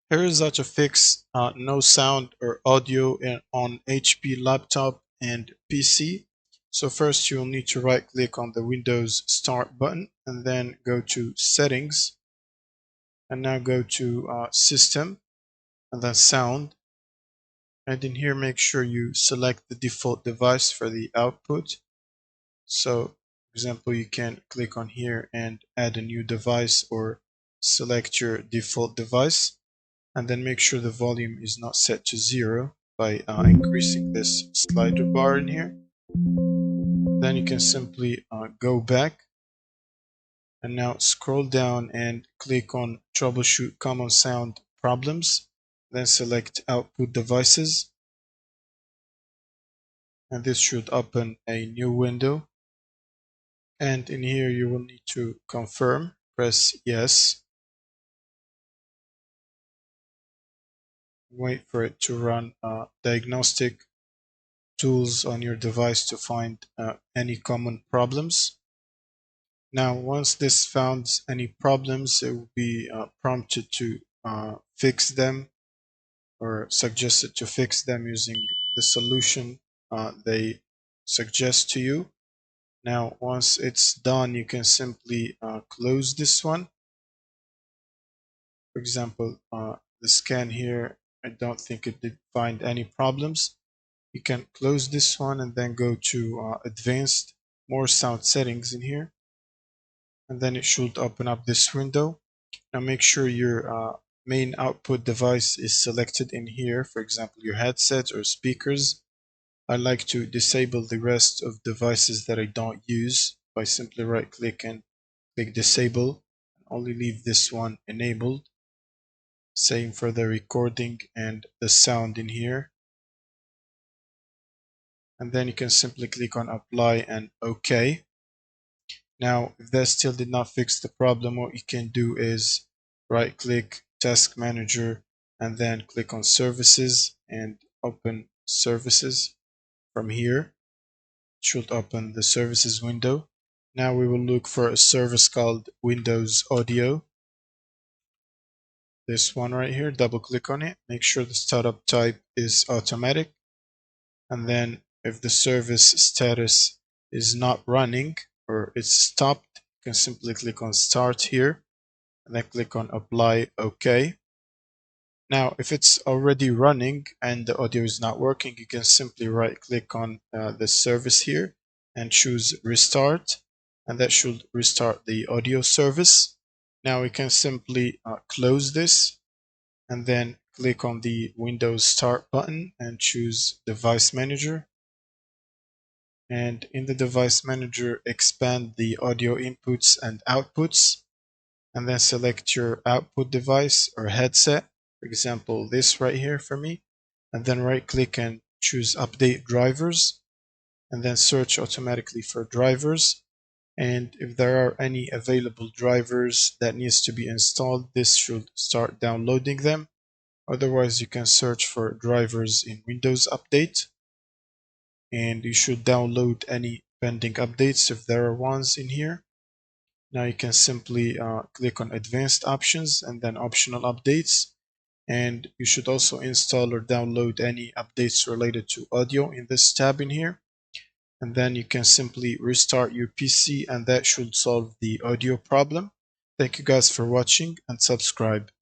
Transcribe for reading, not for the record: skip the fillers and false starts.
Here is how to fix no sound or audio on HP laptop and PC. So first you'll need to right click on the Windows Start button and then go to Settings and now go to System and then Sound, and in here make sure you select the default device for the output. So for example, you can click on here and add a new device or select your default device, and then make sure the volume is not set to 0 by increasing this slider bar in here. Then you can simply go back and now scroll down and click on troubleshoot common sound problems, then select output devices, and this should open a new window, and in here you will need to confirm, press yes, wait for it to run diagnostic tools on your device to find any common problems. Now once this found any problems, it will be prompted to fix them or suggested to fix them using the solution they suggest to you. Now once it's done, you can simply close this one. For example, the scan here, I don't think it did find any problems. You can close this one and then go to advanced, more sound settings in here, and then it should open up this window. Now make sure your main output device is selected in here, for example your headset or speakers. I like to disable the rest of devices that I don't use by simply right click and click disable, and only leave this one enabled. Same for the recording and the sound in here. And then you can simply click on apply and OK. Now if that still did not fix the problem, what you can do is right click task manager and then click on services and open services. From here it should open the services window. Now we will look for a service called Windows Audio. This one right here, double click on it, make sure the startup type is automatic, and then if the service status is not running or it's stopped, you can simply click on start here and then click on apply OK. Now if it's already running and the audio is not working, you can simply right click on the service here and choose restart, and that should restart the audio service. Now we can simply close this and then click on the Windows Start button and choose Device Manager. And in the Device Manager, expand the audio inputs and outputs, and then select your output device or headset, for example this right here for me, and then right click and choose Update Drivers, and then search automatically for drivers. And if there are any available drivers that needs to be installed, this should start downloading them. Otherwise you can search for drivers in Windows Update, and you should download any pending updates if there are ones in here. Now you can simply click on advanced options and then optional updates, and you should also install or download any updates related to audio in this tab in here, and then you can simply restart your PC and that should solve the audio problem. Thank you guys for watching and subscribe.